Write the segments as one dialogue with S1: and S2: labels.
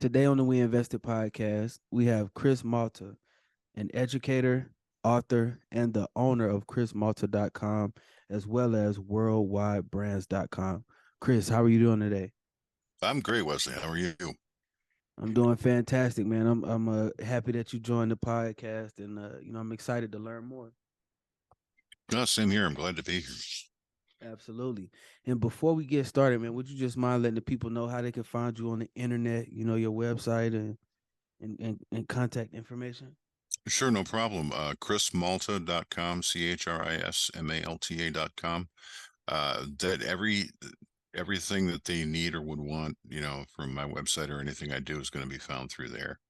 S1: Today on the WEInvested podcast, we have Chris Malta, an educator, author, and the owner of chrismalta.com, as well as worldwidebrands.com. Chris, how are you doing today?
S2: I'm great, Wesley. How are you?
S1: I'm doing fantastic, man. I'm happy that you joined the podcast, and I'm excited to learn more.
S2: Same here. I'm glad to be here.
S1: Absolutely. And before we get started, man, would you just mind letting the people know how they can find you on the internet? Your website and contact information.
S2: Sure, no problem. ChrisMalta.com, ChrisMalta.com. That everything that they need or would want, from my website or anything I do is going to be found through there.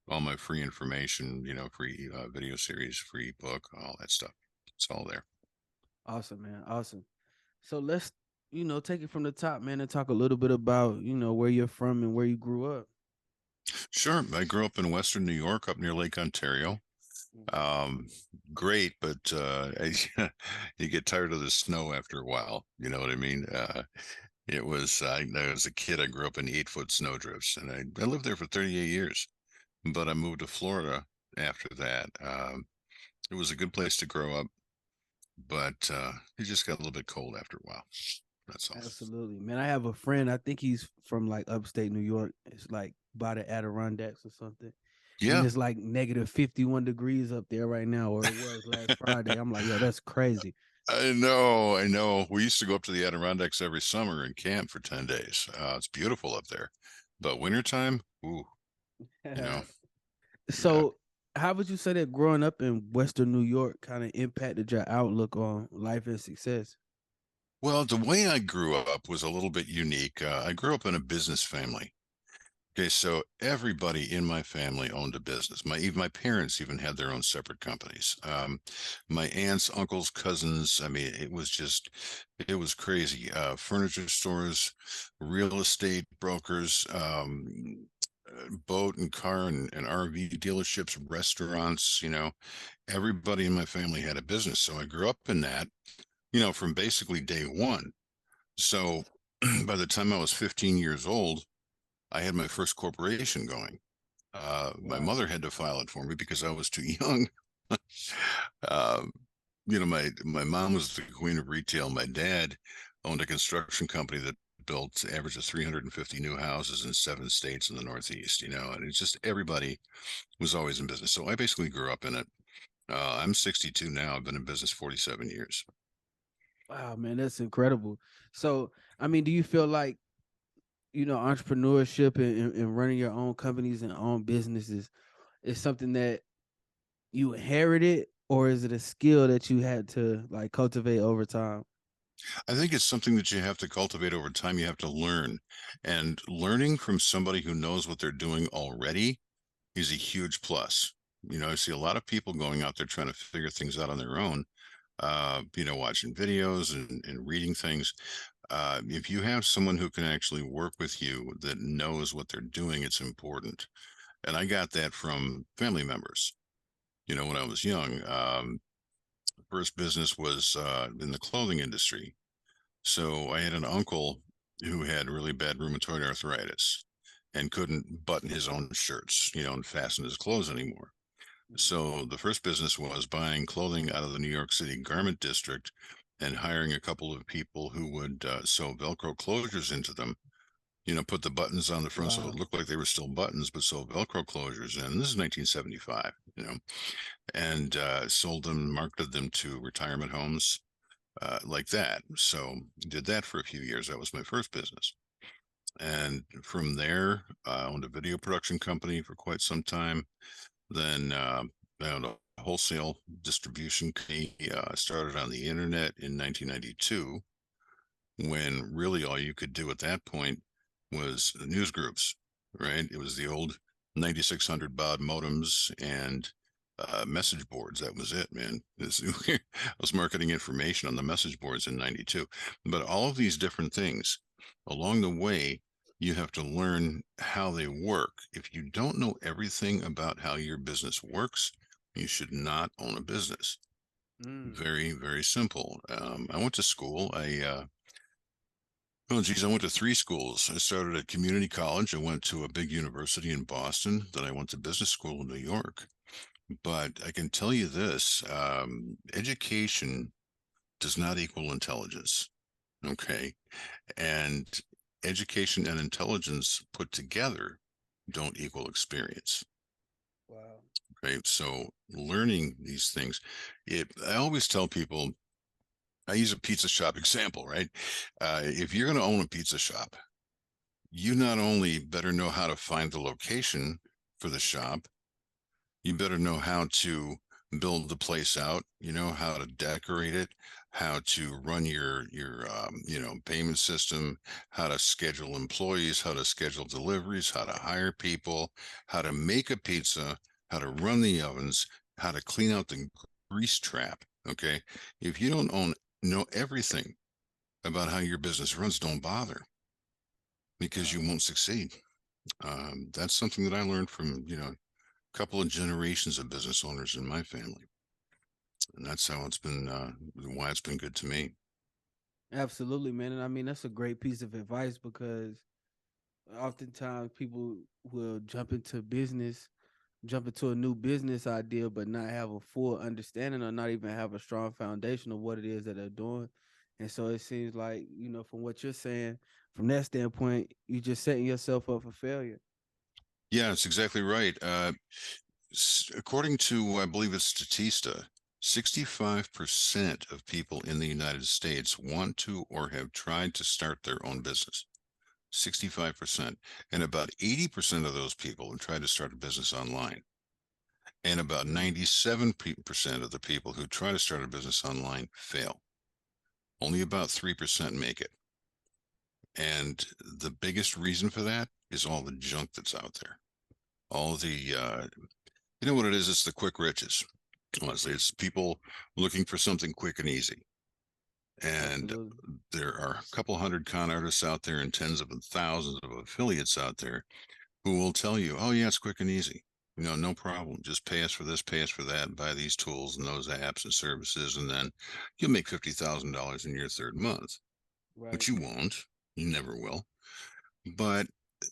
S2: All my free information, free video series, free book, all that stuff. It's all there.
S1: Awesome, man. Awesome. So let's, take it from the top, man, and talk a little bit about, where you're from and where you grew up.
S2: Sure. I grew up in Western New York, up near Lake Ontario.
S1: Mhm.
S2: Um, Great, but you get tired of the snow after a while. You know what I mean? As a kid, I grew up in 8 foot snowdrifts, and I lived there for 38 years. But I moved to Florida after that. It was a good place to grow up, but it just got a little bit cold after a while. That's all.
S1: Absolutely, man. I have a friend. I think he's from like upstate New York. It's like by the Adirondacks or something. And
S2: Yeah,
S1: it's like negative 51 degrees up there right now, or it was last Friday. I'm like, yo, that's crazy.
S2: I know. I know. We used to go up to the Adirondacks every summer and camp for 10 days. It's beautiful up there. But wintertime, ooh, you know, yeah.
S1: So, how would you say that growing up in Western New York kind of impacted your outlook on life and success?
S2: Well, the way I grew up was a little bit unique. I grew up in a business family. Okay, so everybody in my family owned a business. Even my parents even had their own separate companies. My aunts, uncles, cousins. I mean, it was crazy. Furniture stores, real estate brokers, boat and car and RV dealerships, restaurants. Everybody in my family had a business. So I grew up in that, from basically day one. So by the time I was 15 years old, I had my first corporation going. My
S1: Wow.
S2: mother had to file it for me because I was too young. uh, my mom was the queen of retail. My dad owned a construction company that built average of 350 new houses in 7 states in the Northeast, and it's just everybody was always in business. So I basically grew up in it. I'm 62 now. I've been in business 47 years.
S1: Wow, man, that's incredible. So, I mean, do you feel like, entrepreneurship and running your own companies and own businesses is something that you inherited, or is it a skill that you had to like cultivate over time?
S2: I think it's something that you have to cultivate over time. You have to learn, and learning from somebody who knows what they're doing already is a huge plus. I see a lot of people going out there trying to figure things out on their own, watching videos and reading things. If you have someone who can actually work with you that knows what they're doing, it's important. And I got that from family members. When I was young, first business was in the clothing industry. So I had an uncle who had really bad rheumatoid arthritis and couldn't button his own shirts, and fasten his clothes anymore.
S1: Mhm.
S2: So the first business was buying clothing out of the New York City garment district and hiring a couple of people who would sew Velcro closures into them. Put the buttons on the front so it
S1: Wow.
S2: looked like they were still buttons, but sew Velcro closures. And this is 1975, and sold them, marketed them to retirement homes like that. So did that for a few years. That was my first business. And from there, I owned a video production company for quite some time. Then I owned a wholesale distribution company. Started on the internet in 1992, when really all you could do at that point was news groups, right? It was the old 9600 baud modems and message boards. That was it, man. I was marketing information on the message boards in 92. But all of these different things along the way, you have to learn how they work. If you don't know everything about how your business works, you should not own a business.
S1: Mm.
S2: Very, very simple. I went to school. Oh, geez, I went to three schools. I started at community college. I went to a big university in Boston. Then I went to business school in New York. But I can tell you this, education does not equal intelligence. Okay. And education and intelligence put together don't equal experience.
S1: Wow.
S2: Okay. So learning these things, I always tell people, I use a pizza shop example, right? If you're going to own a pizza shop, you not only better know how to find the location for the shop, you better know how to build the place out, you know, how to decorate it, how to run your payment system, how to schedule employees, how to schedule deliveries, how to hire people, how to make a pizza, how to run the ovens, how to clean out the grease trap. Okay. If you don't know everything about how your business runs, don't bother because you
S1: Wow.
S2: won't succeed. That's something that I learned from, a couple of generations of business owners in my family. And that's how it's been, why it's been good to me.
S1: Absolutely, man. And I mean, that's a great piece of advice because oftentimes people will jump into a new business idea, but not have a full understanding or not even have a strong foundation of what it is that they're doing. And so it seems like, from what you're saying, from that standpoint, you're just setting yourself up for failure.
S2: Yeah, it's exactly right. According to, I believe it's Statista, 65% of people in the United States want to or have tried to start their own business. 65%. And about 80% of those people have tried to start a business online. And about
S1: Mm.
S2: 97% of the people who try to start a business online fail. Only about 3% make it. And the biggest reason for that is all the junk that's out there. All the, you know what it is? It's the quick riches. Honestly, it's people looking for something quick and easy. And
S1: Absolutely.
S2: there are a couple hundred con artists out there and tens of thousands of affiliates out there who will tell you, oh, yeah, it's quick and easy. No problem. Just pay us for this, pay us for that, and buy these tools and those apps and services, and then you'll make $50,000 in your third month,
S1: Right.
S2: which you won't. You never will. But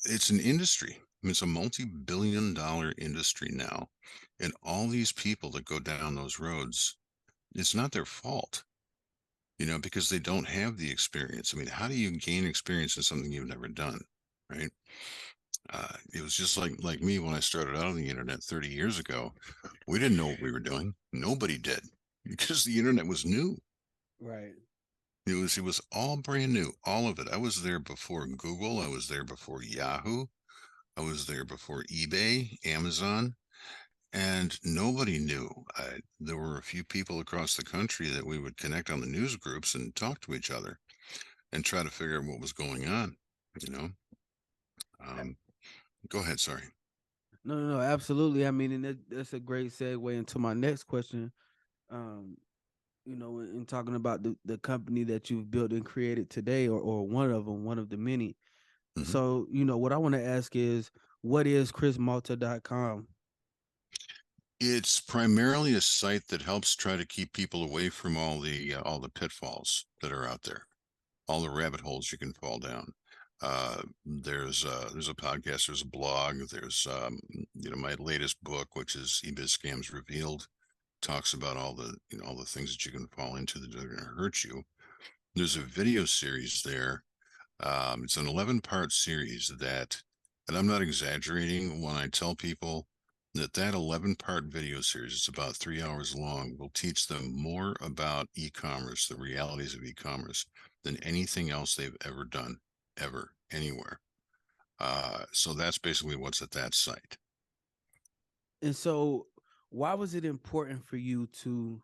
S2: it's an industry. I mean, it's a multi-billion-dollar industry now. And all these people that go down those roads, it's not their fault, because they don't have the experience. I mean, how do you gain experience in something you've never done, right? It was just like me when I started out on the internet 30 years ago. We didn't know what we were doing. Nobody did because the internet was new.
S1: Right.
S2: It was all brand new, all of it. I was there before Google. I was there before Yahoo. I was there before eBay, Amazon, and nobody knew. There were a few people across the country that we would connect on the news groups and talk to each other and try to figure out what was going on. You know, um, Go ahead. Sorry.
S1: No, no, no, absolutely. I mean, and that's a great segue into my next question. Um, in talking about the company that you've built and created today, or one of them, one of the many.
S2: hmm
S1: So, what I want to ask is, what is chrismalta.com?
S2: It's primarily a site that helps try to keep people away from all the pitfalls that are out there, all the rabbit holes you can fall down. There's a podcast, there's a blog, there's my latest book, which is eBiz Scams Revealed, talks about all the things that you can fall into that are going to hurt you. There's a video series there. It's an 11-part series and I'm not exaggerating when I tell people that 11-part video series, it's about 3 hours long, will teach them more about e-commerce, the realities of e-commerce, than anything else they've ever done, ever, anywhere. So that's basically what's at that site.
S1: And so, why was it important for you to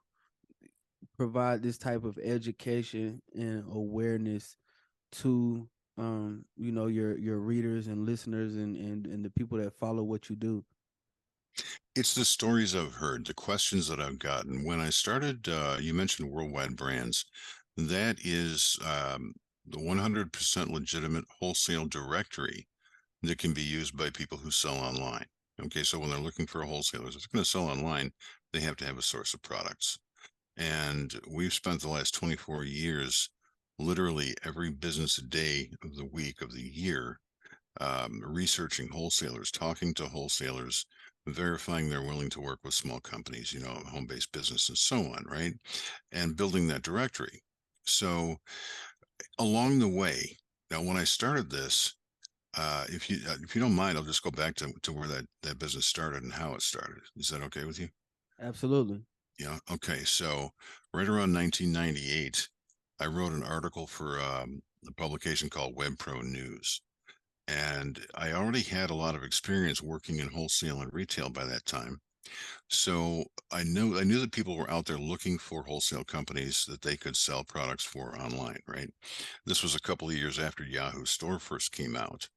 S1: provide this type of education and awareness to your readers and listeners and the people that follow what you do?
S2: It's the stories I've heard, the questions that I've gotten. When I started, you mentioned worldwide brands. That is the 100% legitimate wholesale directory that can be used by people who sell online. Okay, so when they're looking for a wholesaler, if they're going to sell online, they have to have a source of products. And we've spent the last 24 years literally every business day of the week of the year, researching wholesalers, talking to wholesalers, verifying they're willing to work with small companies, home-based business and so on, right? And building that directory. So along the way, now when I started this, if you don't mind, I'll just go back to where that business started and how it started. Is that okay with you?
S1: Absolutely.
S2: Yeah. Okay. So right around 1998, I wrote an article for a publication called Web Pro News. And I already had a lot of experience working in wholesale and retail by that time. So I knew that people were out there looking for wholesale companies that they could sell products for online, right? This was a couple of years after Yahoo Store first came out,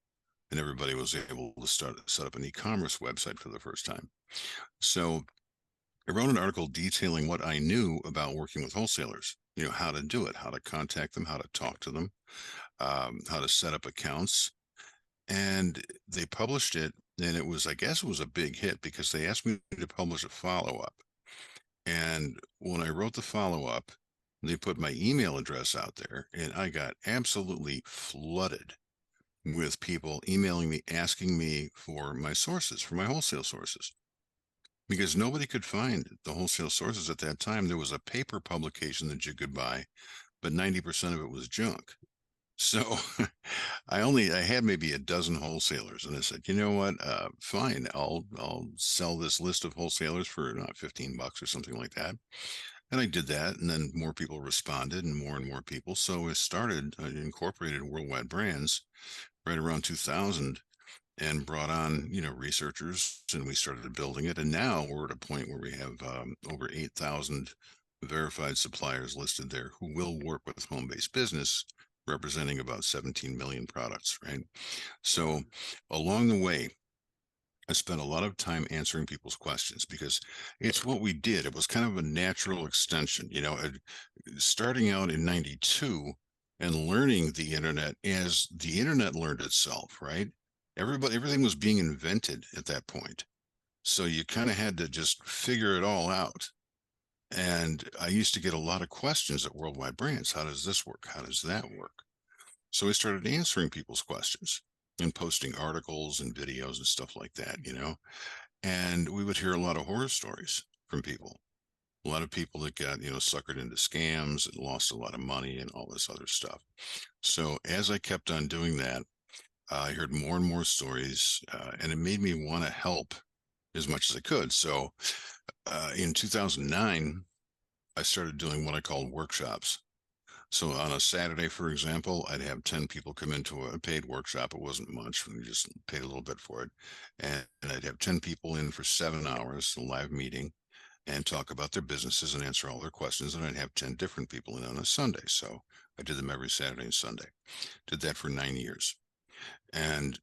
S2: and everybody was able to set up an e-commerce website for the first time. So I wrote an article detailing what I knew about working with wholesalers, how to do it, how to contact them, how to talk to them, how to set up accounts. And they published it, and I guess it was a big hit because they asked me to publish a follow-up. And when I wrote the follow-up, they put my email address out there, and I got absolutely flooded with people emailing me, asking me for my sources, for my wholesale sources, because nobody could find the wholesale sources at that time. There was a paper publication that you could buy, but 90% of it was junk. So I had maybe a dozen wholesalers, and I said, you know what? Fine, I'll sell this list of wholesalers for not $15 or something like that. And I did that, and then more people responded, and more people. So I started incorporated Worldwide Brands right around 2000, and brought on researchers, and we started building it. And now we're at a point where we have over 8,000 verified suppliers listed there who will work with home-based business, representing about 17 million products, right? So along the way, I spent a lot of time answering people's questions because it's what we did. It was kind of a natural extension, starting out in 92 and learning the internet as the internet learned itself, right? Everything was being invented at that point. So you kind of had to just figure it all out. And I used to get a lot of questions at Worldwide Brands. How does this work? How does that work? So I started answering people's questions and posting articles and videos and stuff like that. And we would hear a lot of horror stories from people. A lot of people that got, suckered into scams and lost a lot of money and all this other stuff. So as I kept on doing that, I heard more and more stories, and it made me want to help as much as I could. So in 2009, I started doing what I called workshops. So on a Saturday, for example, I'd have 10 people come into a paid workshop. It wasn't much. We just paid a little bit for it. And I'd have 10 people in for 7 hours, a live meeting, and talk about their businesses and answer all their questions. And I'd have 10 different people in on a Sunday. So I did them every Saturday and Sunday. Did that for 9 years. And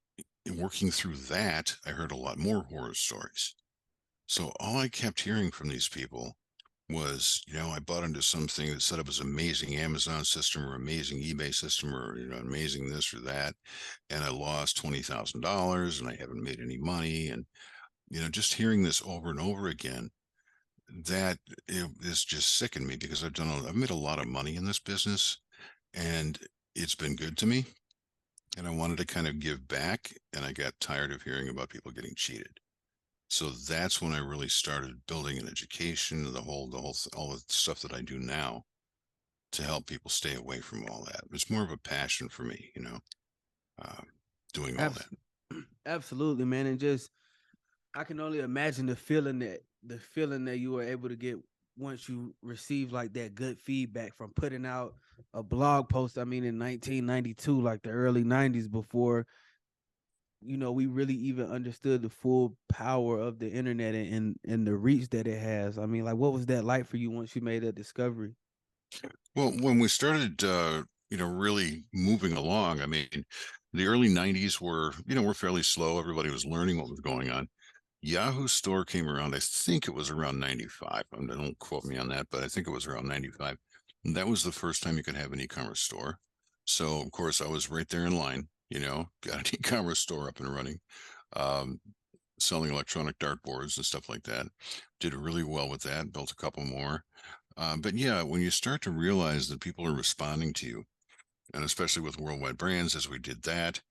S2: working through that, I heard a lot more horror stories. So all I kept hearing from these people was, I bought into something that set up this amazing Amazon system or amazing eBay system or, amazing this or that. And I lost $20,000 and I haven't made any money. And, just hearing this over and over again, that is just sickened me because I've made a lot of money in this business, and it's been good to me. And I wanted to kind of give back, and I got tired of hearing about people getting cheated. So that's when I really started building an education, all the stuff that I do now to help people stay away from all that. It's more of a passion for me, uh, doing all that.
S1: Abs- Absolutely, man. And just I can only imagine the feeling that you were able to get once you receive like that good feedback from putting out a blog post. I mean, in 1992, like the early 90s, before we really even understood the full power of the internet and the reach that it has. I mean, like, what was that like for you once you made that discovery?
S2: Well, when we started, really moving along, I mean, the early 90s were fairly slow. Everybody was learning what was going on. Yahoo Store came around, I think it was around 95. Don't quote me on that, but I think it was around 95. And that was the first time you could have an e-commerce store. So, of course, I was right there in line, got an e-commerce store up and running, um, selling electronic dartboards and stuff like that. Did really well with that, built a couple more. But yeah, when you start to realize that people are responding to you, And especially with worldwide brands, as we did that,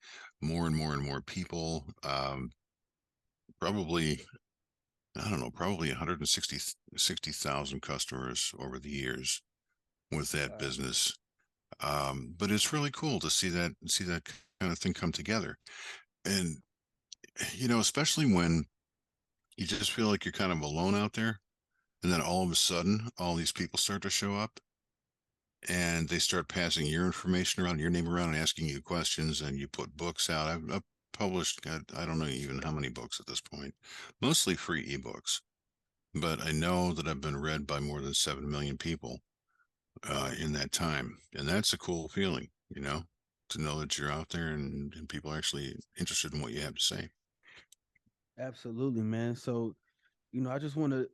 S2: more and more and more people, probably, I don't know, probably 160,000 customers over the years with that
S1: Wow.
S2: business. But it's really cool to see that kind of thing come together. And, especially when you just feel like you're kind of alone out there. And then all of a sudden, all these people start to show up and they start passing your information around, your name around, and asking you questions. And you put books out. I've published, God, I don't know even how many books at this point, mostly free ebooks. But I know that I've been read by more than 7 million people
S1: Wow.
S2: in that time. And that's a cool feeling, to know that you're out there and people are actually interested in what you have to say.
S1: Absolutely, man. So, I just want to,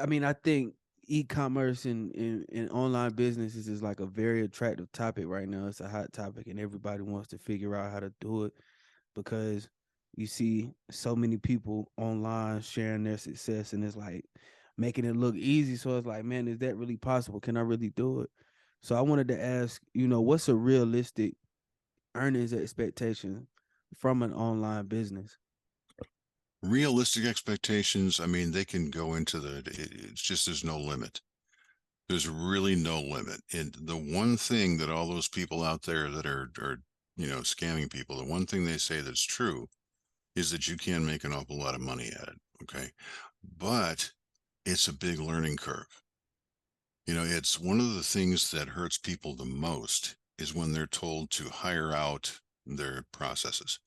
S1: I mean, I think e-commerce and online businesses is like a very attractive topic right now. It's a hot topic and everybody wants to figure out how to do it because you see so many people online sharing their success and it's like making it look easy. So it's like, man, is that really possible? Can I really do it? So I wanted to ask, what's a realistic earnings expectation from an online business?
S2: Realistic expectations, I mean, they can go into it's just there's no limit. There's really no limit. And the one thing that all those people out there that are scamming people, the one thing they say that's true is that you can make an awful lot of money at it. Okay. But it's a big learning curve. It's one of the things that hurts people the most is when they're told to hire out their processes.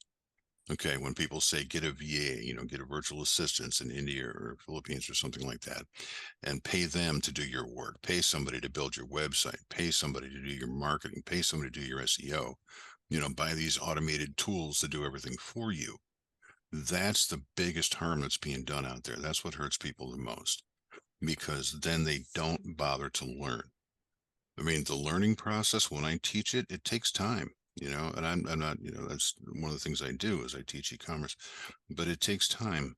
S2: Okay, when people say get a VA, get a virtual assistant in India or Philippines or something like that, and pay them to do your work, pay somebody to build your website, pay somebody to do your marketing, pay somebody to do your SEO, buy these automated tools to do everything for you. That's the biggest harm that's being done out there. That's what hurts people the most because then they don't bother to learn. I mean, the learning process, when I teach it, it takes time, and I'm not, that's one of the things I do is I teach e-commerce, but it takes time.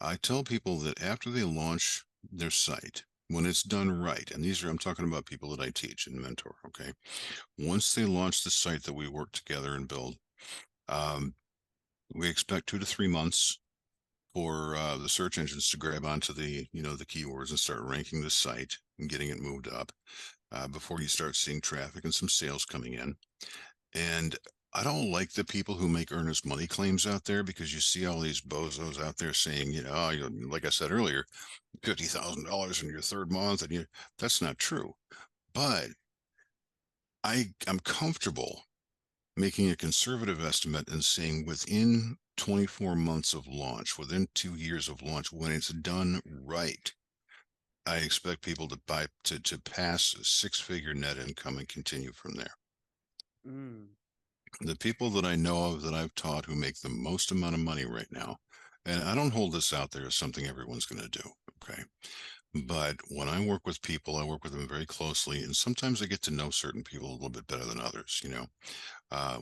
S2: I tell people that after they launch their site, when it's done right, and I'm talking about people that I teach and mentor, okay? Once they launch the site that we work together and build, um, we expect 2 to 3 months for the search engines to grab onto the keywords and start ranking the site and getting it moved up before you start seeing traffic and some sales coming in. And I don't like the people who make earnest money claims out there because you see all these bozos out there saying, oh, like I said earlier, $50,000 in your third month, and that's not true. But I'm comfortable making a conservative estimate and saying within 24 months of launch, within 2 years of launch, when it's done right, I expect people to buy to pass a six-figure net income and continue from there.
S1: Mm.
S2: The people that I know of that I've taught who make the most amount of money right now, and I don't hold this out there as something everyone's going to do, okay? But when I work with people, I work with them very closely, and sometimes I get to know certain people a little bit better than others.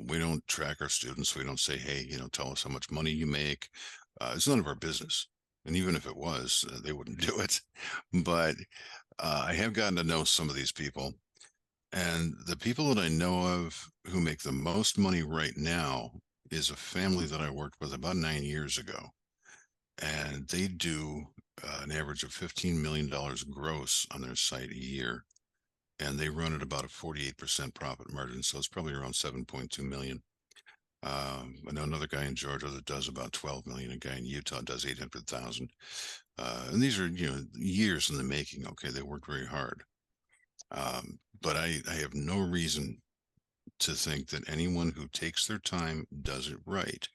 S2: We don't track our students. We don't say, hey, tell us how much money you make. It's none of our business. And even if it was, they wouldn't do it. But I have gotten to know some of these people. And the people that I know of who make the most money right now is a family that I worked with about 9 years ago. And they do an average of $15 million gross on their site a year. And they run at about a 48% profit margin. So it's probably around 7.2 million. I know another guy in Georgia that does about 12 million. A guy in Utah does 800,000. And these are, years in the making. Okay. They worked very hard. But I have no reason to think that anyone who takes their time, does it right,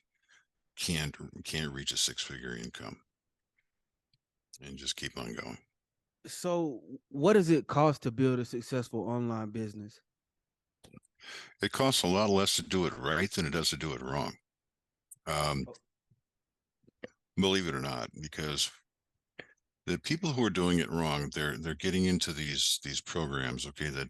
S2: can't can't reach a six-figure income and just keep on going.
S1: So, what does it cost to build a successful online business?
S2: It costs a lot less to do it right than it does to do it wrong. Um,
S1: Oh,
S2: Believe it or not, because the people who are doing it wrong, they're getting into these programs, okay, that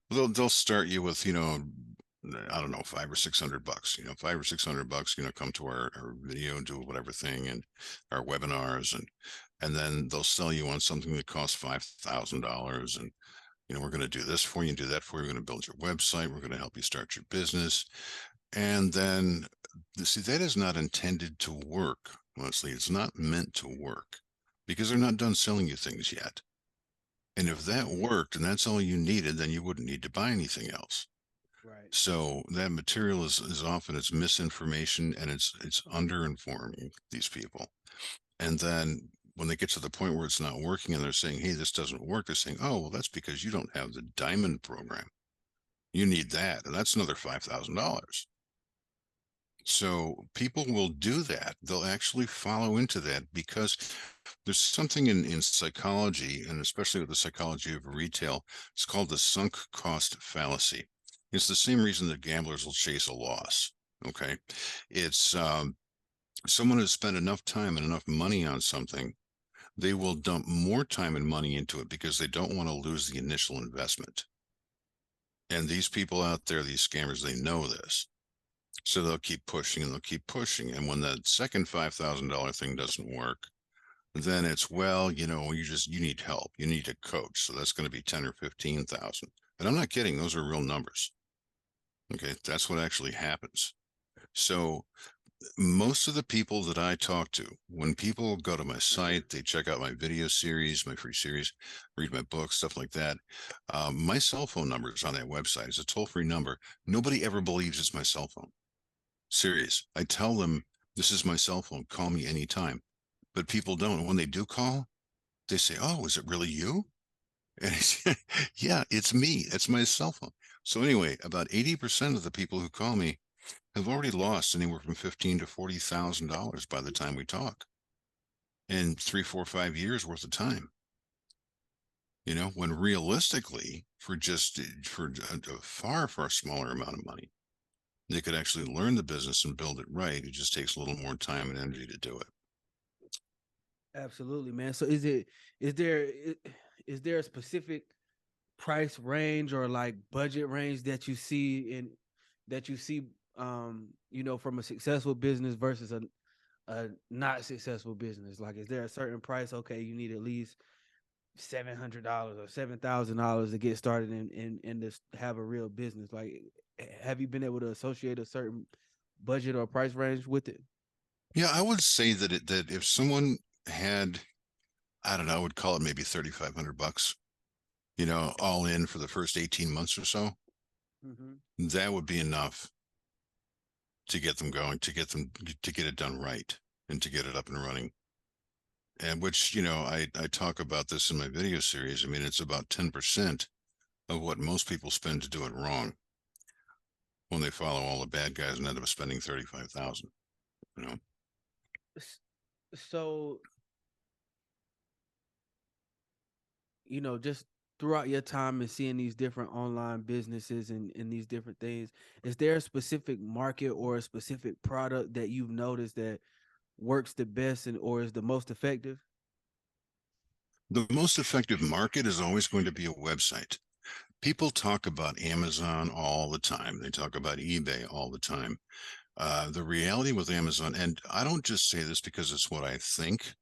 S2: they'll start you with, I don't know, $500 or $600, $500 or $600, come to our video, do whatever thing, and our webinars, and then they'll sell you on something that costs $5,000, and We're going to do this for you and do that for you. We're going to build your website. We're going to help you start your business. And then, see, that is not intended to work. Honestly, it's not meant to work because they're not done selling you things yet. And if that worked and that's all you needed, then you wouldn't need to buy anything else.
S1: Right.
S2: So that material is often it's misinformation and it's underinforming these people. And then when they get to the point where it's not working and they're saying, hey, this doesn't work, they're saying, oh, well, that's because you don't have the diamond program. You need that. And that's another $5,000. So people will do that. They'll actually follow into that because there's something in psychology, and especially with the psychology of retail, it's called the sunk cost fallacy. It's the same reason that gamblers will chase a loss. Okay. It's someone has spent enough time and enough money on something, they will dump more time and money into it because they don't want to lose the initial investment. And these people out there, these scammers, they know this. So they'll keep pushing and they'll keep pushing. And when that second $5,000 thing doesn't work, then it's, well, you need help. You need a coach. So that's going to be 10 or 15,000. And I'm not kidding. Those are real numbers. Okay. That's what actually happens. So most of the people that I talk to, when people go to my site, they check out my video series, my free series, read my books, stuff like that. My cell phone number is on that website. It's a toll-free number. Nobody ever believes it's my cell phone. Serious. I tell them, this is my cell phone. Call me anytime. But people don't. When they do call, they say, oh, is it really you? And yeah, it's me. It's my cell phone. So anyway, about 80% of the people who call me have already lost anywhere from $15,000 to $40,000 by the time we talk in 3, 4, 5 years worth of time. When realistically, for a far, far smaller amount of money, they could actually learn the business and build it right. It just takes a little more time and energy to do it.
S1: Absolutely, man. So is there is there a specific price range or like budget range that you see from a successful business versus a not successful business? Like, is there a certain price? Okay, you need at least $700 or $7,000 to get started and to have a real business. Like, have you been able to associate a certain budget or price range with it?
S2: Yeah, I would say that if someone had, I don't know, I would call it maybe $3,500, all in for the first 18 months or so,
S1: Mm-hmm.
S2: that would be enough to get them going, to get it done right and to get it up and running. And which, I talk about this in my video series. I mean, it's about 10% of what most people spend to do it wrong when they follow all the bad guys and end up spending 35,000, you know.
S1: So, just throughout your time and seeing these different online businesses and these different things, is there a specific market or a specific product that you've noticed that works the best and or is the most effective?
S2: The most effective market is always going to be a website. People talk about Amazon all the time. They talk about eBay all the time. The reality with Amazon, and I don't just say this because it's what I think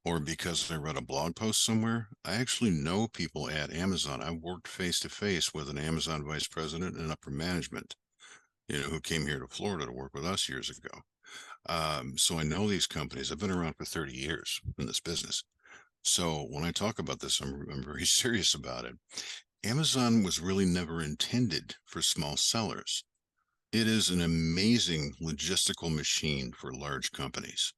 S2: or because I read a blog post somewhere. I actually know people at Amazon. I worked face to face with an Amazon vice president and upper management, who came here to Florida to work with us years ago. So I know these companies. I've been around for 30 years in this business. So when I talk about this, I'm very serious about it. Amazon was really never intended for small sellers. It is an amazing logistical machine for large companies.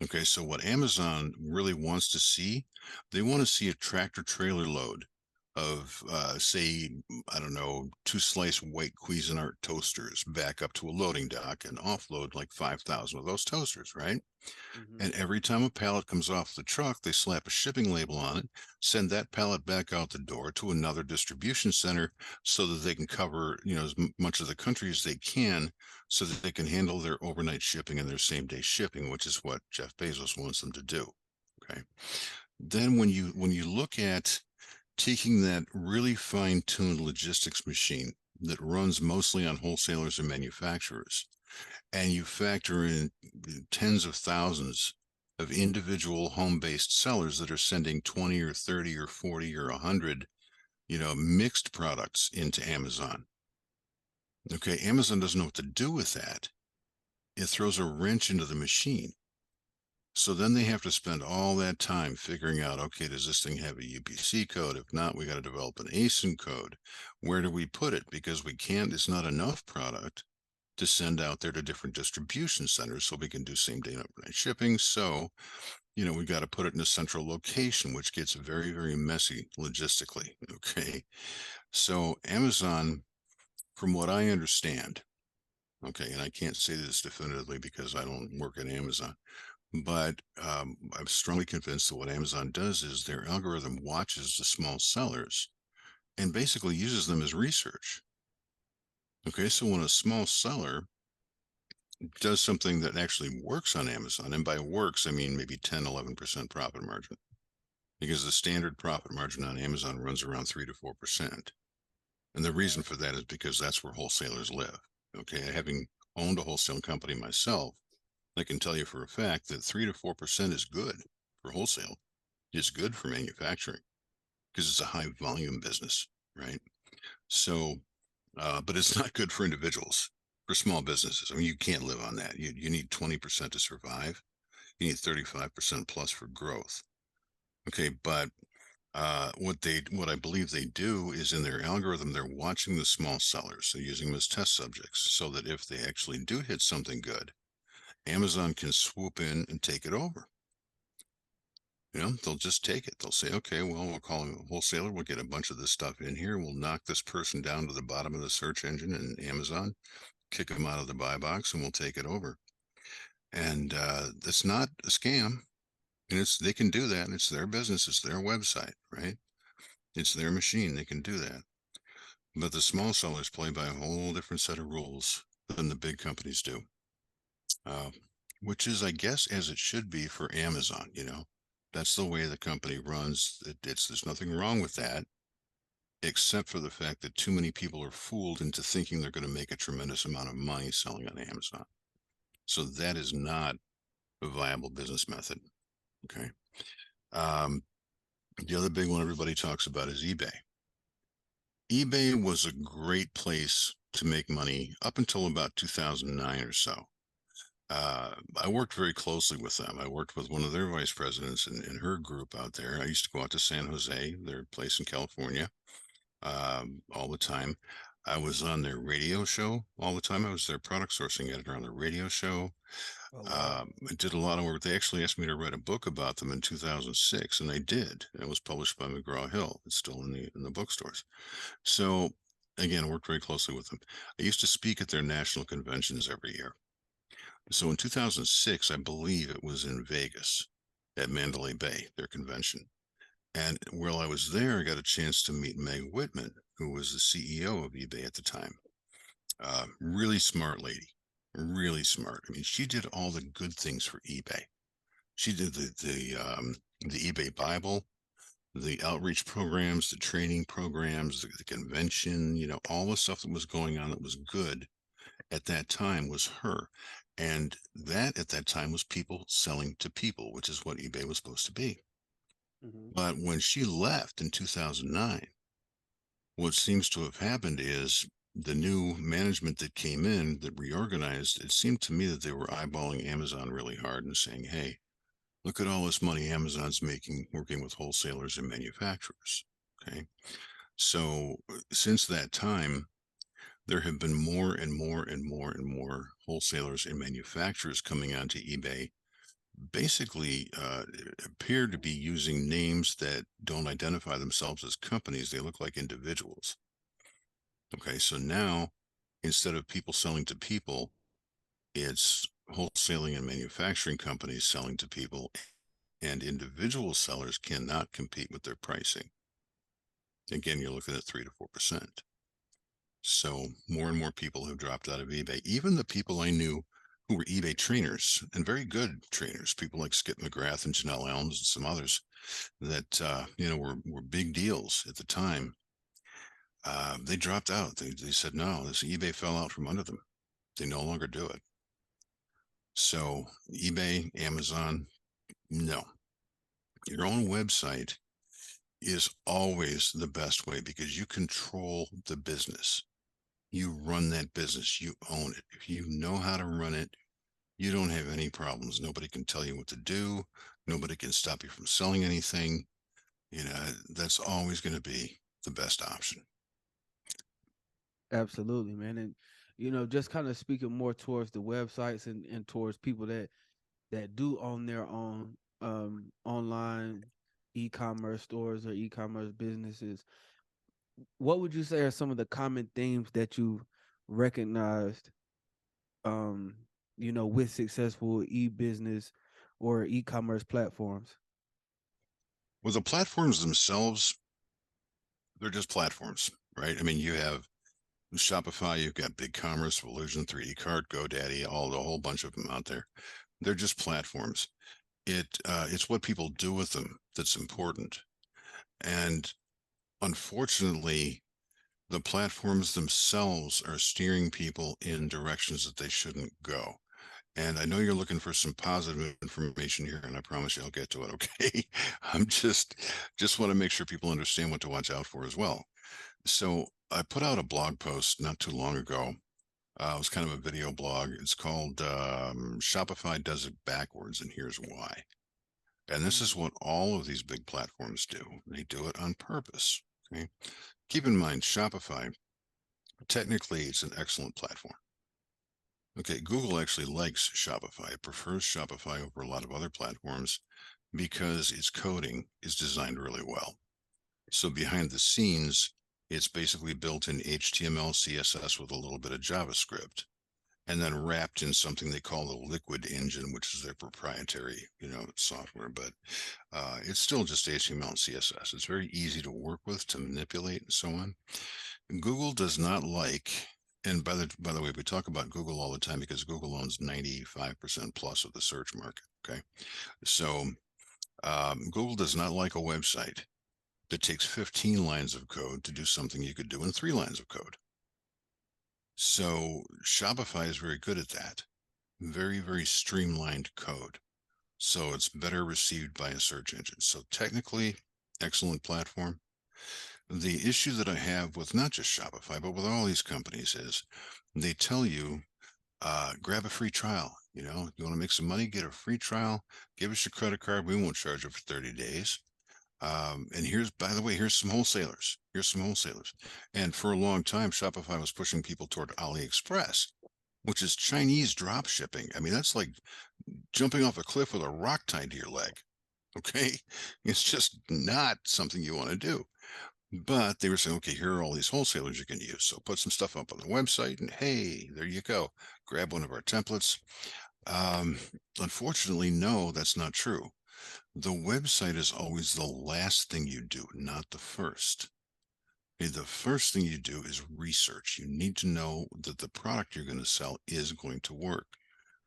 S2: Okay, so what Amazon really wants to see, they want to see a tractor trailer load of, say, I don't know, 2-slice white Cuisinart toasters back up to a loading dock and offload like 5,000 of those toasters, right?
S1: Mm-hmm.
S2: And every time a pallet comes off the truck, they slap a shipping label on it, send that pallet back out the door to another distribution center so that they can cover, as much of the country as they can so that they can handle their overnight shipping and their same day shipping, which is what Jeff Bezos wants them to do. Okay. Then when you look at taking that really fine-tuned logistics machine that runs mostly on wholesalers and manufacturers, and you factor in tens of thousands of individual home-based sellers that are sending 20 or 30 or 40 or 100, mixed products into Amazon. Okay, Amazon doesn't know what to do with that. It throws a wrench into the machine. So then they have to spend all that time figuring out, okay, does this thing have a UPC code? If not, we got to develop an ASIN code. Where do we put it? Because we can't, it's not enough product to send out there to different distribution centers so we can do same day and overnight shipping. So, we got to put it in a central location, which gets very, very messy logistically. Okay. So Amazon, from what I understand, okay, and I can't say this definitively because I don't work at Amazon, but I'm strongly convinced that what Amazon does is their algorithm watches the small sellers and basically uses them as research. Okay, so when a small seller does something that actually works on Amazon, and by works, I mean maybe 10, 11% profit margin, because the standard profit margin on Amazon runs around 3 to 4%. And the reason
S1: Right.
S2: for that is because that's where wholesalers live. Okay, having owned a wholesale company myself, I can tell you for a fact that 3 to 4% is good for wholesale. It's good for manufacturing because it's a high volume business, right? So, but it's not good for individuals, for small businesses. I mean, you can't live on that. You need 20% to survive. You need 35% plus for growth. Okay, but what I believe they do is in their algorithm, they're watching the small sellers, so using them as test subjects, so that if they actually do hit something good, Amazon can swoop in and take it over. They'll just take it. They'll say, okay, well, we'll call him a wholesaler. We'll get a bunch of this stuff in here. We'll knock this person down to the bottom of the search engine in Amazon, kick them out of the buy box, and we'll take it over. And it's not a scam. And they can do that. It's their business. It's their website, right? It's their machine. They can do that. But the small sellers play by a whole different set of rules than the big companies do, uh, which is, I guess, as it should be for Amazon. That's the way the company runs. There's nothing wrong with that, except for the fact that too many people are fooled into thinking they're going to make a tremendous amount of money selling on Amazon. So that is not a viable business method. Okay. Um, the other big one everybody talks about is eBay. eBay was a great place to make money up until about 2009 or so. I worked very closely with them. I worked with one of their vice presidents in her group out there. I used to go out to San Jose, their place in California, all the time. I was on their radio show all the time. I was their product sourcing editor on the radio show.
S1: Oh wow.
S2: I did a lot of work. They actually asked me to write a book about them in 2006, and I did. It was published by McGraw-Hill. It's still in the bookstores. So again, I worked very closely with them. I used to speak at their national conventions every year. So in 2006, I believe it was in Vegas at Mandalay Bay, their convention. And while I was there, I got a chance to meet Meg Whitman, who was the CEO of eBay at the time. Really smart lady, really smart. I mean, she did all the good things for eBay. She did the eBay Bible, the outreach programs, the training programs, the convention, all the stuff that was going on that was good at that time was her. And that at that time was people selling to people, which is what eBay was supposed to be.
S1: Hmm.
S2: But when she left in 2009, what seems to have happened is the new management that came in that reorganized, it seemed to me that they were eyeballing Amazon really hard and saying, hey, look at all this money Amazon's making working with wholesalers and manufacturers. Okay. So since that time, there have been more and more and more and more wholesalers and manufacturers coming onto eBay, basically appear to be using names that don't identify themselves as companies. They look like individuals. Okay, so now instead of people selling to people, it's wholesaling and manufacturing companies selling to people, and individual sellers cannot compete with their pricing. Again, you're looking at 3 to 4%. So more and more people have dropped out of eBay. Even the people I knew who were eBay trainers and very good trainers, people like Skip McGrath and Janelle Elms and some others that were big deals at the time. They dropped out. They said no. This eBay fell out from under them. They no longer do it. So eBay, Amazon, no. Your own website is always the best way because you control the business. You run that business, you own it. If you know how to run it, you don't have any problems. Nobody can tell you what to do. Nobody can stop you from selling anything. You know, that's always going to be the best option.
S1: Absolutely, man. And just kind of speaking more towards the websites and towards people that do own their own online e-commerce stores or e-commerce businesses. What would you say are some of the common themes that you recognized um with successful e-business or e-commerce platforms?
S2: Well, the platforms themselves, they're just platforms, right? I mean, you have Shopify, you've got BigCommerce, Illusion, 3D Cart, GoDaddy, all a whole bunch of them out there. They're just platforms. It's what people do with them that's important. And unfortunately, the platforms themselves are steering people in directions that they shouldn't go. And I know you're looking for some positive information here, and I promise you I'll get to it, okay? I'm just want to make sure people understand what to watch out for as well. So I put out a blog post not too long ago. It was kind of a video blog. It's called Shopify Does It Backwards, and Here's Why. And this is
S1: Mm,
S2: what all of these big platforms do. They do it on purpose. Okay. Keep in mind, Shopify, technically, it's an excellent platform. Okay, Google actually likes Shopify. It prefers Shopify over a lot of other platforms because its coding is designed really well. So behind the scenes, it's basically built in HTML, CSS with a little bit of JavaScript, and then wrapped in something they call the Liquid engine, which is their proprietary, software. But it's still just HTML and CSS. It's very easy to work with, to manipulate, and so on. Google does not like, and by the way, we talk about Google all the time because Google owns 95% plus of the search market. Okay, so Google does not like a website that takes 15 lines of code to do something you could do in 3 lines of code. So Shopify is very good at that. Very, very streamlined code. So it's better received by a search engine. So technically, excellent platform. The issue that I have with not just Shopify, but with all these companies is they tell you, grab a free trial. You want to make some money, get a free trial, give us your credit card. We won't charge you for 30 days. And by the way, here's some wholesalers. Here's some wholesalers. And for a long time, Shopify was pushing people toward AliExpress, which is Chinese drop shipping. I mean, that's like jumping off a cliff with a rock tied to your leg. Okay. It's just not something you want to do. But they were saying, okay, here are all these wholesalers you can use. So put some stuff up on the website and hey, there you go. Grab one of our templates. Um, Unfortunately, no, that's not true. The website is always the last thing you do, not the first. Okay, the first thing you do is research. You need to know that the product you're going to sell is going to work.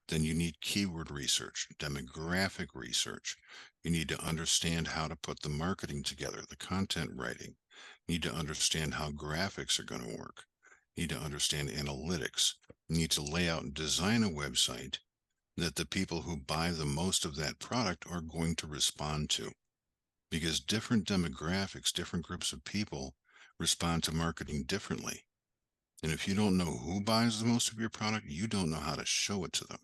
S2: Then you need keyword research, demographic research. You need to understand how to put the marketing together, the content writing. You need to understand how graphics are going to work. You need to understand analytics. You need to lay out and design a website that the people who buy the most of that product are going to respond to. Because different demographics, different groups of people respond to marketing differently. And if you don't know who buys the most of your product, you don't know how to show it to them.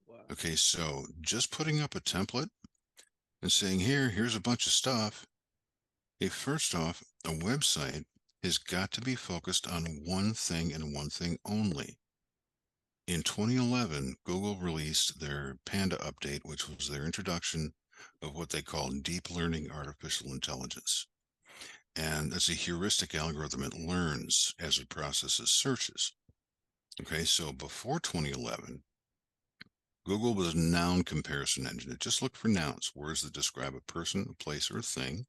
S1: wow.
S2: Okay, so just putting up a template and saying, here's a bunch of stuff. Hey, first off, a website has got to be focused on one thing and one thing only. In 2011, Google released their Panda update, which was their introduction of what they call deep learning artificial intelligence. And that's a heuristic algorithm. It learns as it processes searches. Okay, so before 2011, Google was a noun comparison engine. It just looked for nouns, words that describe a person, a place, or a thing.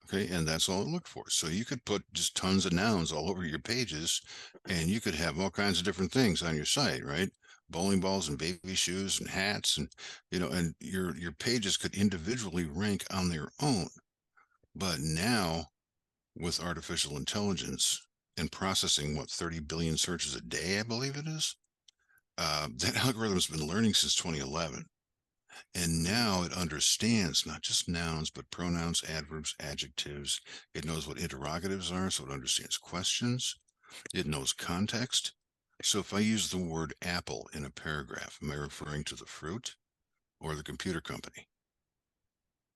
S2: Okay, and that's all it looked for. So you could put just tons of nouns all over your pages, and you could have all kinds of different things on your site, right? Bowling balls and baby shoes and hats, and and your pages could individually rank on their own. But now with artificial intelligence and processing 30 billion searches a day, I believe it is, that algorithm's been learning since 2011. And
S1: Mm-hmm.
S2: now it understands not just nouns, but pronouns, adverbs, adjectives. It knows what interrogatives are, so it understands questions. It knows context. So if I use the word apple in a paragraph, am I referring to the fruit or the computer company?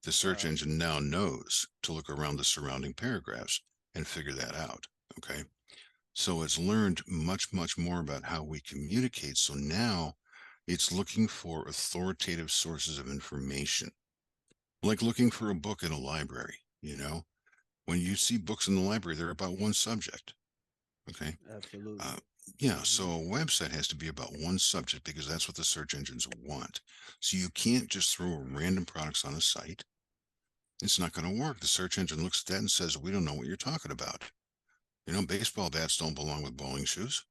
S2: The search
S1: Right.
S2: engine now knows to look around the surrounding paragraphs and figure that out. Okay. So it's learned much, much more about how we communicate. So now it's looking for authoritative sources of information, like looking for a book in a library. When you see books in the library, they're about one subject. Okay.
S1: Absolutely.
S2: Uh, yeah.
S1: Mm-hmm.
S2: So a website has to be about one subject because that's what the search engines want. So you can't just throw random products on a site. It's not going to work. The search engine looks at that and says, we don't know what you're talking about. Baseball bats don't belong with bowling shoes.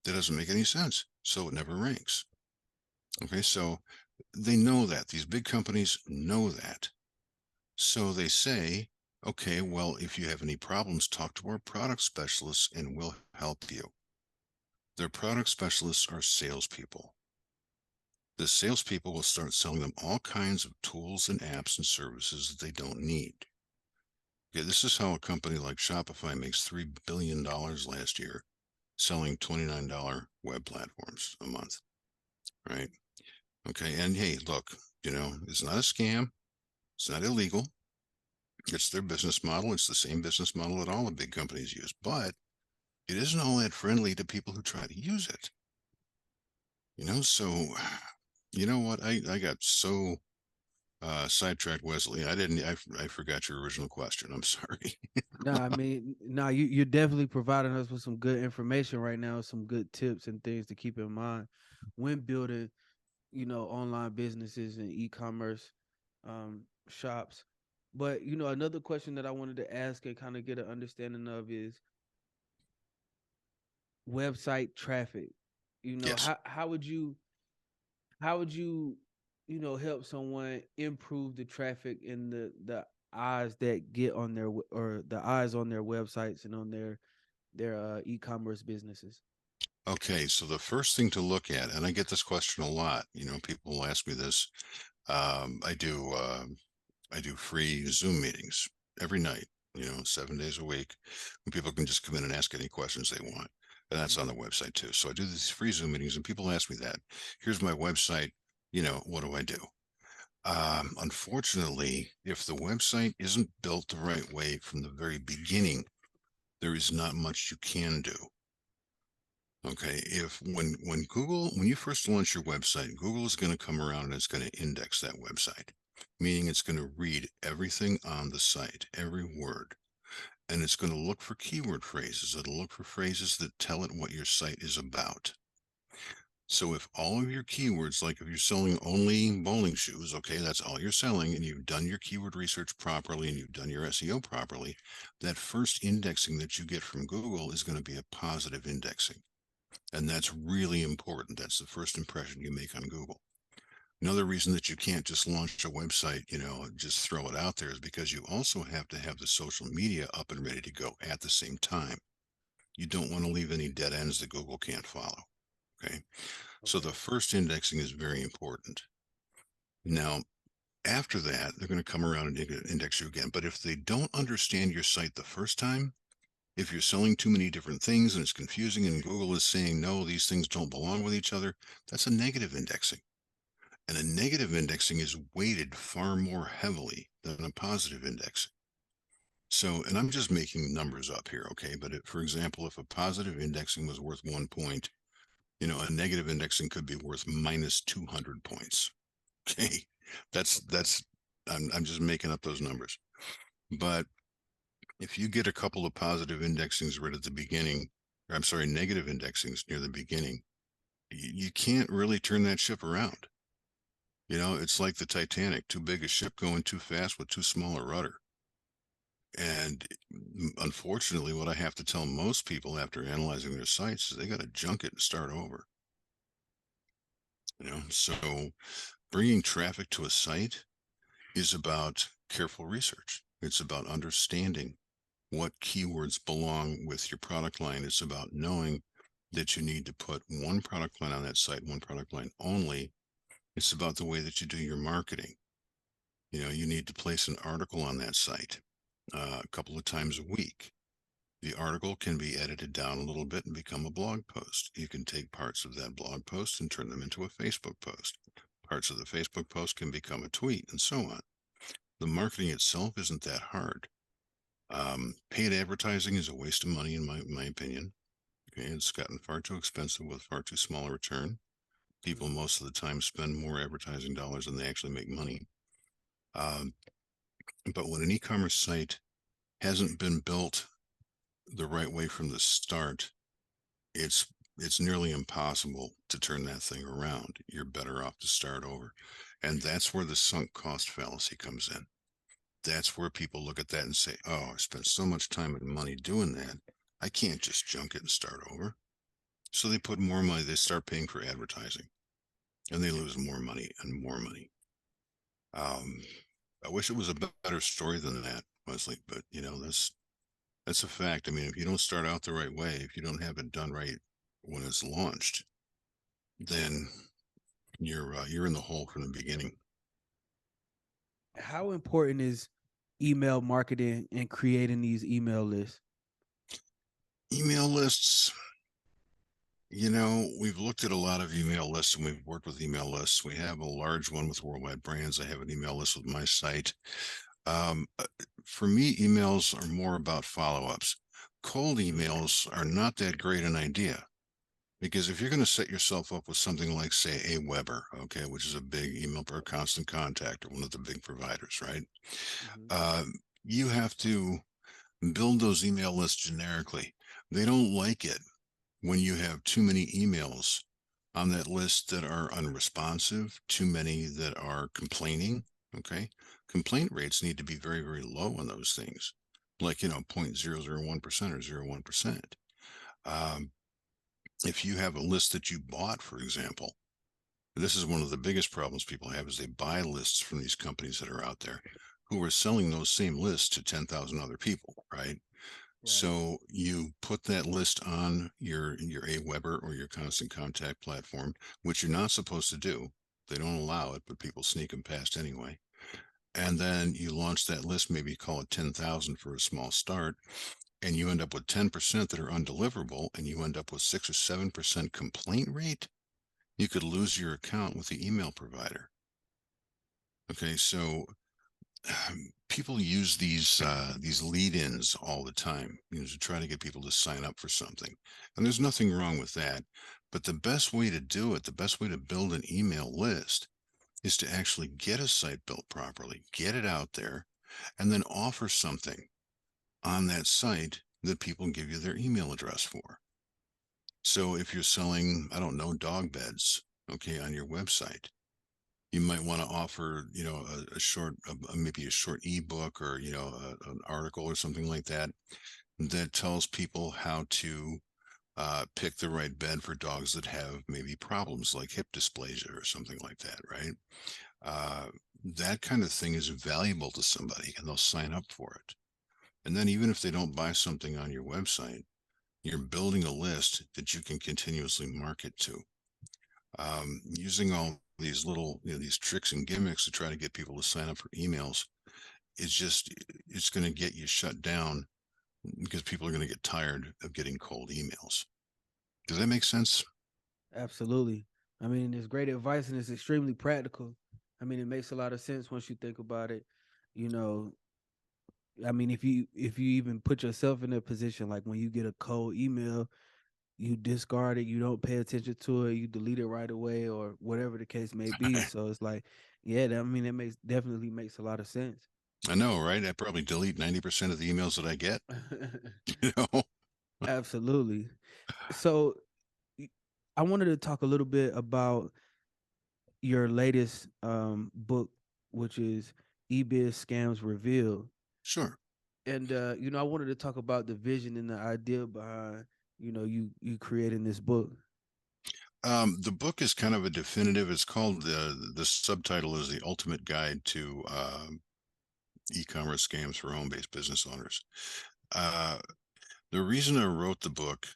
S2: That doesn't make any sense. So it never ranks. Okay. So they know that. These big companies know that. So they say, okay, well, if you have any problems, talk to our product specialists and we'll help you. Their product specialists are salespeople. The salespeople will start selling them all kinds of tools and apps and services that they don't need. Okay, this is how a company like Shopify makes $3 billion last year selling $29 web platforms a month, right? Okay, and hey, look, it's not a scam, it's not illegal. It's their business model. It's the same business model that all the big companies use, but it isn't all that friendly to people who try to use it. So you know what? I got so sidetracked, Wesley. I forgot your original question. I'm sorry.
S1: No, I mean, no, you're definitely providing us with some good information right now, some good tips and things to keep in mind when building, online businesses and e-commerce shops. But another question that I wanted to ask and kind of get an understanding of is website traffic.
S2: Yes.
S1: How would you help someone improve the traffic and the eyes that get on their or the eyes on their websites and on their e-commerce businesses?
S2: Okay. So the first thing to look at, and I get this question a lot. People will ask me this. Um, I do. Uh, I do free Zoom meetings every night, 7 days a week, when people can just come in and ask any questions they want. And that's on the
S1: Hmm.
S2: website too. So I do these free Zoom meetings and people ask me that. Here's my website. What do I do? Unfortunately, if the website isn't built the right way from the very beginning, there is not much you can do. Okay, if when you first launch your website, Google is going to come around and it's going to index that website, meaning it's going to read everything on the site, every word, and it's going to look for keyword phrases. It'll look for phrases that tell it what your site is about. So if all of your keywords, like if you're selling only bowling shoes, okay, that's all you're selling, and you've done your keyword research properly and you've done your SEO properly, that first indexing that you get from Google is going to be a positive indexing. And that's really important. That's the first impression you make on Google. Another reason that you can't just launch a website, just throw it out there is because you also have to have the social media up and ready to go at the same time. You don't want to leave any dead ends that Google can't follow. Okay. So the
S1: Okay.
S2: first indexing is very important. Now, after that, they're going to come around and index you again. But if they don't understand your site the first time, if you're selling too many different things and it's confusing and Google is saying, no, these things don't belong with each other, that's a negative indexing. And a negative indexing is weighted far more heavily than a positive indexing. So, and I'm just making numbers up here, okay? But for example, if a positive indexing was worth 1 point, a negative indexing could be worth minus 200 points. Okay.
S1: Okay.
S2: I'm just making up those numbers. But if you get a couple of positive indexings right at the beginning, or I'm sorry, negative indexings near the beginning, you can't really turn that ship around. It's like the Titanic, too big a ship going too fast with too small a rudder. And unfortunately, what I have to tell most people after analyzing their sites is they got to junk it and start over. So bringing traffic to a site is about careful research. It's about understanding what keywords belong with your product line. It's about knowing that you need to put one product line on that site, one product line only, It's about the way that you do your marketing. You need to place an article on that site a couple of times a week. The article can be edited down a little bit and become a blog post. You can take parts of that blog post and turn them into a Facebook post. Parts of the Facebook post can become a tweet, and so on. The marketing itself isn't that hard. Paid advertising is a waste of money, in my opinion. Okay, it's gotten far too expensive with far too small a return. People
S1: Mhm.
S2: most of the time spend more advertising dollars than they actually make money. Um, but when an e-commerce site hasn't been built the right way from the start, it's it's nearly impossible to turn that thing around. You're better off to start over. And that's where the sunk cost fallacy comes in. That's where people look at that and say, oh, I spent so much time and money doing that. I can't just junk it and start over. So they put more money, they start paying for advertising, and they lose more money and more money. Um, I wish it was a better story than that, Wesley, but that's a fact. I mean, if you don't start out the right way, if you don't have it done right when it's launched, then you're in the hole from the beginning.
S1: How important is email marketing and creating these email lists?
S2: Email lists, we've looked at a lot of email lists and we've worked with email lists. We have a large one with Worldwide Brands. I have an email list with my site. Um, uh, for me, emails are more about follow-ups. Cold emails are not that great an idea because if you're going to set yourself up with something like, say, Aweber, okay, which is a big email per constant contact or one of the big providers, right?
S1: Mhm.
S2: Uh, you have to build those email lists generically. They don't like it when you have too many emails on that list that are unresponsive, too many that are complaining. Okay. Complaint rates need to be very, very low on those things, like, 0.001% or 0.01%. Um, if you have a list that you bought, for example, this is one of the biggest problems people have is they buy lists from these companies that are out there who are selling those same lists to 10,000 other people, right?
S1: Right.
S2: So you put that list on your Aweber or your constant contact platform, which you're not supposed to do. They don't allow it, but people sneak them past anyway. And then you launch that list, maybe call it 10,000 for a small start, and you end up with 10% that are undeliverable, and you end up with 6 or 7% complaint rate. You could lose your account with the email provider. Okay, so people use these lead-ins all the time, to try to get people to sign up for something, and there's nothing wrong with that. But the best way to do it, the best way to build an email list, is to actually get a site built properly, get it out there, and then offer something on that site that people give you their email address for. So if you're selling, I don't know, dog beds, okay, on your website, you might want to offer, a short, maybe a short ebook or, an article or something like that that tells people how to pick the right bed for dogs that have maybe problems like hip dysplasia or something like that, right? Uh, that kind of thing is valuable to somebody and they'll sign up for it. And then even if they don't buy something on your website, you're building a list that you can continuously market to. Using all these little, these tricks and gimmicks to try to get people to sign up for emails is just, it's going to get you shut down because people are going to get tired of getting cold emails. Does that make sense?
S1: Absolutely. I mean, it's great advice and it's extremely practical. I mean, it makes a lot of sense once you think about it. You know, I mean, if you even put yourself in a position like when you get a cold email, you discard it, you don't pay attention to it, you delete it right away or whatever the case may be. So it's like, yeah, I mean, it makes definitely makes a lot of sense.
S2: I know, right? I probably delete 90% of the emails that I get, you know?
S1: Absolutely. So y- I wanted to talk a little bit about your latest book, which is eBiz Scams Revealed.
S2: Sure.
S1: And I wanted to talk about the vision and the idea behind, you creating this book.
S2: The book is kind of a definitive. It's called the subtitle is The Ultimate Guide to E-commerce Scams for Home-Based Business Owners. Uh, the reason I wrote the book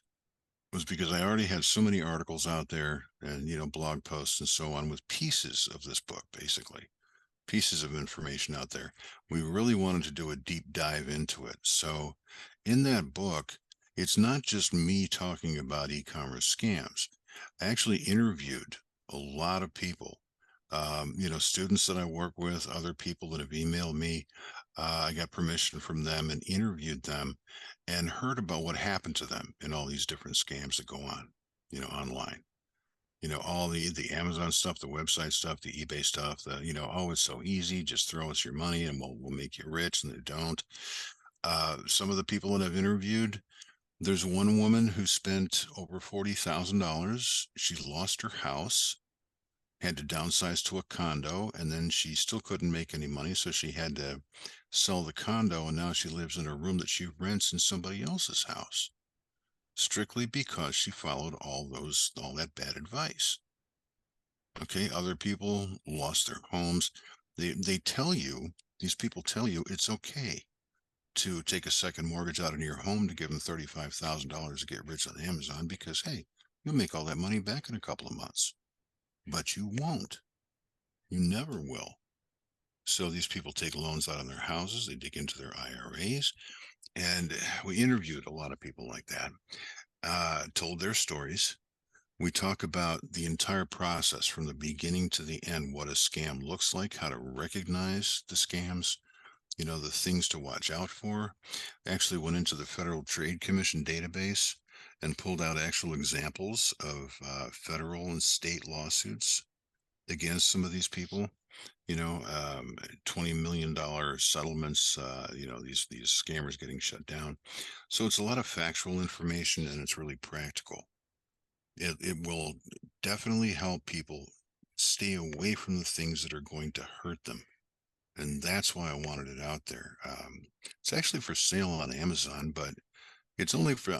S2: was because I already had so many articles out there and, blog posts and so on with pieces of this book, basically pieces of information out there. We really wanted to do a deep dive into it. So in that book, it's not just me talking about e-commerce scams. I actually interviewed a lot of people, students that I work with, other people that have emailed me. I got permission from them and interviewed them and heard about what happened to them in all these different scams that go on, online. All the Amazon stuff, the website stuff, the eBay stuff, oh, it's so easy, just throw us your money and we'll make you rich, and they don't. Some of the people that I've interviewed, there's one woman who spent over $40,000. She lost her house, had to downsize to a condo, and then she still couldn't make any money, so she had to sell the condo, and now she lives in a room that she rents in somebody else's house, strictly because she followed all that bad advice. Okay, other people lost their homes. They tell you, these people tell you it's okay to take a second mortgage out on your home to give them $35,000 to get rich on Amazon because, hey, you'll make all that money back in a couple of months. But you won't. You never will. So these people take loans out on their houses, they dig into their IRAs, and we interviewed a lot of people like that, told their stories. We talk about the entire process from the beginning to the end, what a scam looks like, how to recognize the scams, the things to watch out for. Actually went into the Federal Trade Commission database and pulled out actual examples of federal and state lawsuits against some of these people. $20 million settlements, these scammers getting shut down. So it's a lot of factual information and it's really practical. It will definitely help people stay away from the things that are going to hurt them. And that's why I wanted it out there. It's actually for sale on Amazon, but it's only for,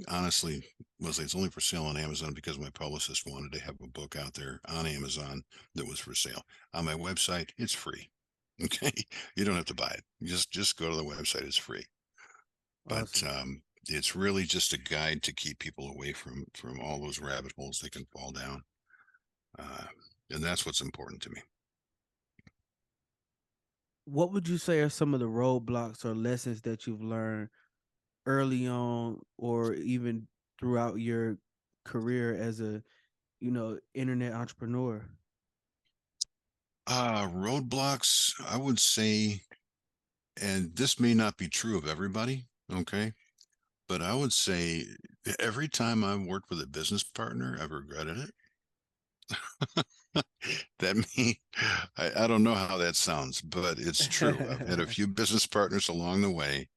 S2: honestly, Leslie, it's only for sale on Amazon because my publicist wanted to have a book out there on Amazon that was for sale. On my website, it's free. Okay. You don't have to buy it. Just go to the website. It's free. But
S1: Awesome.
S2: it's really just a guide to keep people away from all those rabbit holes they can fall down. Uh, and that's what's important to me.
S1: What would you say are some of the roadblocks or lessons that you've learned early on or even throughout your career as a, internet entrepreneur?
S2: Roadblocks, I would say, and this may not be true of everybody, okay? But I would say every time I've worked with a business partner, I've regretted it. That me, I don't know how that sounds, but it's true. I've had a few business partners along the way,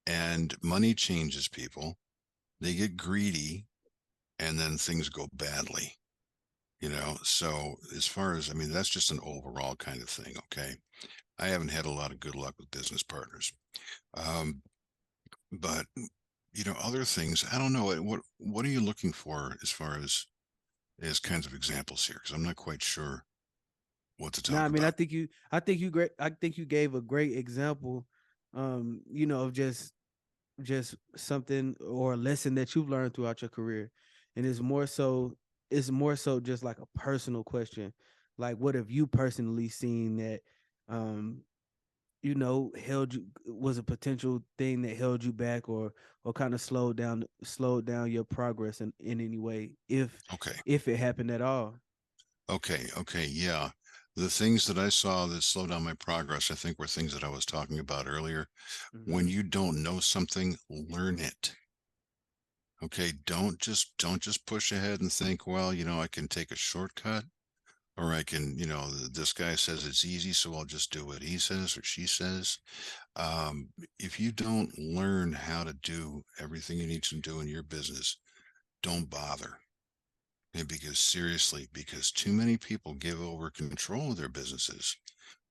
S2: and money changes people. They get greedy, and then things go badly, So as far as, I mean, that's just an overall kind of thing, okay? I haven't had a lot of good luck with business partners. Um, but other things, I don't know. What are you looking for as far as kinds of examples here? Because I'm not quite sure what to
S1: No, I
S2: talk
S1: mean,
S2: about.
S1: I think you gave a great example, of just something or a lesson that you've learned throughout your career, and it's more so just like a personal question, like what have you personally seen that, um, held you was a potential thing that held you back or kind of slowed down your progress in any way,
S2: Okay.
S1: if it happened at all.
S2: Okay. Okay. Yeah. The things that I saw that slowed down my progress, I think, were things that I was talking about earlier. When
S1: Mm-hmm.
S2: you don't know something, learn it. Okay. Don't just push ahead and think, well, I can take a shortcut. Or I can, this guy says it's easy, so I'll just do what he says or she says. If you don't learn how to do everything you need to do in your business, don't bother. And because seriously, because too many people give over control of their businesses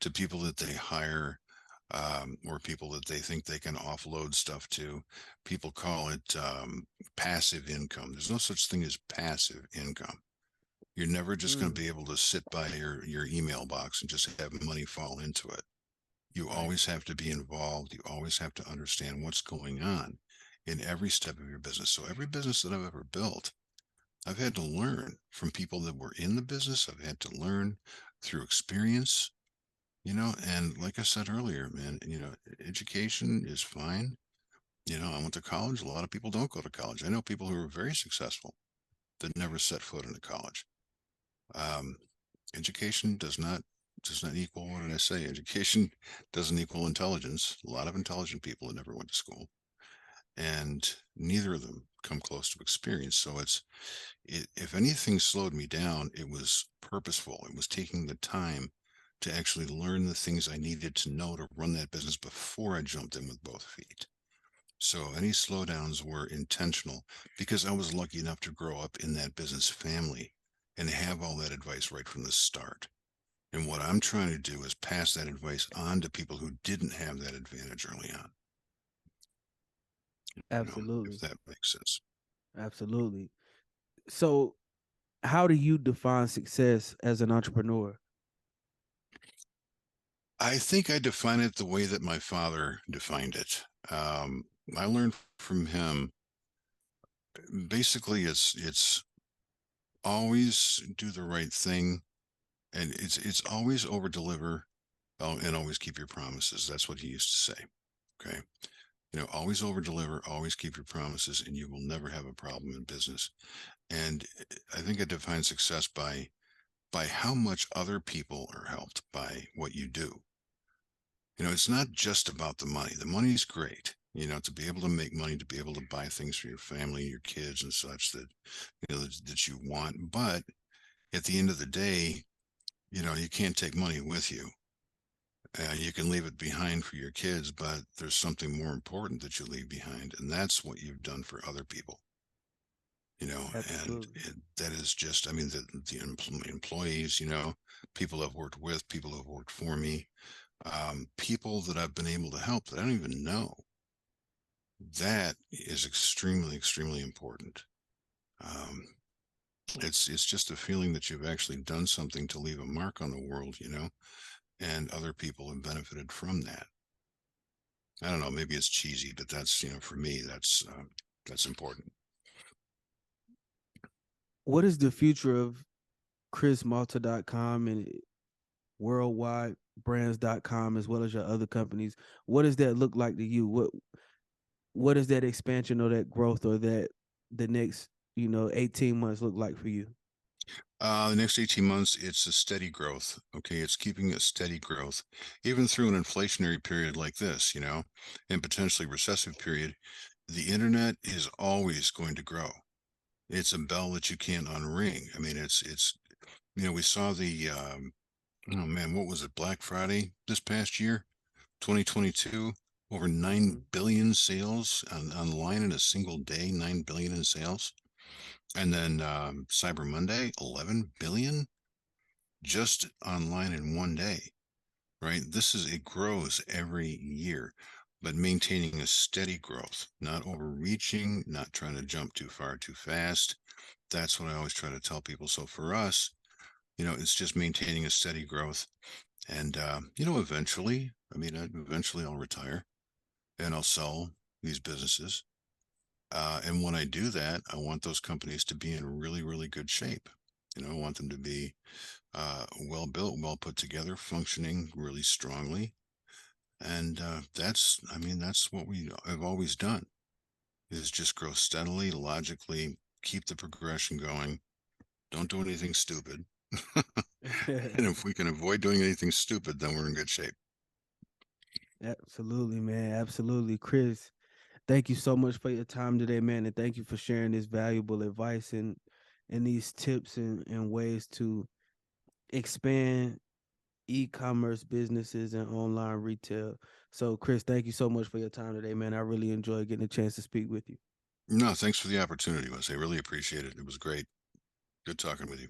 S2: to people that they hire, or people that they think they can offload stuff to. People call it passive income. There's no such thing as passive income. You're never just going to
S1: Mm,
S2: be able to sit by your email box and just have money fall into it. You
S1: right.
S2: always have to be involved. You always have to understand what's going on. in every step of your business. So every business that I've ever built, I've had to learn from people that were in the business. I've had to learn through experience, and like I said earlier, man, education is fine. I went to college. A lot of people don't go to college. I know people who are very successful that never set foot in a college. Um, education does not equal, what did I say? Education doesn't equal intelligence. A lot of intelligent people that never went to school, and neither of them come close to experience. So if anything slowed me down, it was purposeful. It was taking the time to actually learn the things I needed to know to run that business before I jumped in with both feet. So any slowdowns were intentional because I was lucky enough to grow up in that business family and have all that advice right from the start. And what I'm trying to do is pass that advice on to people who didn't have that advantage early on, if
S1: Absolutely.
S2: that makes sense.
S1: Absolutely. So, how do you define success as an entrepreneur?
S2: I think I define it the way that my father defined it. I learned from him basically it's always do the right thing, and it's always over deliver, and always keep your promises. That's what he used to say. Okay. Always over deliver, always keep your promises, and you will never have a problem in business. And I think I define success by how much other people are helped by what you do. It's not just about the money. The money's great, to be able to make money, to be able to buy things for your family, your kids, and such that you want. But at the end of the day, you can't take money with you. You can leave it behind for your kids, but there's something more important that you leave behind, and that's what you've done for other people. And
S1: Absolutely.
S2: that is just, I mean, the employees, people I've worked with, people who've worked for me, people that I've been able to help that I don't even know. That is extremely, extremely important. Um, it's just a feeling that you've actually done something to leave a mark on the world, and other people have benefited from that. I don't know, maybe it's cheesy, but that's, for me, that's important.
S1: What is the future of chrismalta.com and worldwidebrands.com as well as your other companies? What does that look like to you? What is that expansion or that growth or that the next 18 months look like for you?
S2: The next 18 months, it's a steady growth. Okay. It's keeping a steady growth, even through an inflationary period like this, and potentially recessive period. The internet is always going to grow. It's a bell that you can't unring. I mean, we saw oh man, what was it? Black Friday this past year, 2022, over 9
S1: Hmm.
S2: billion sales online in a single day, 9 billion in sales. And then Cyber Monday, 11 billion just online in one day, right? It grows every year, but maintaining a steady growth, not overreaching, not trying to jump too far too fast. That's what I always try to tell people. So for us, it's just maintaining a steady growth. And, eventually, I mean, eventually I'll retire and I'll sell these businesses. And when I do that, I want those companies to be in really, really good shape. I want them to be well built, well put together, functioning really strongly. And I mean, that's what we have always done is just grow steadily, logically, keep the progression going. Don't do anything stupid. And if we can avoid doing anything stupid, then we're in good shape.
S1: Absolutely, man. Absolutely. Chris, thank you so much for your time today, man. And thank you for sharing this valuable advice and these tips and ways to expand e-commerce businesses and online retail. So, Chris, thank you so much for your time today, man. I really enjoyed getting a chance to speak with you.
S2: No, thanks for the opportunity, Wes. I really appreciate it. It was great. Good talking with you.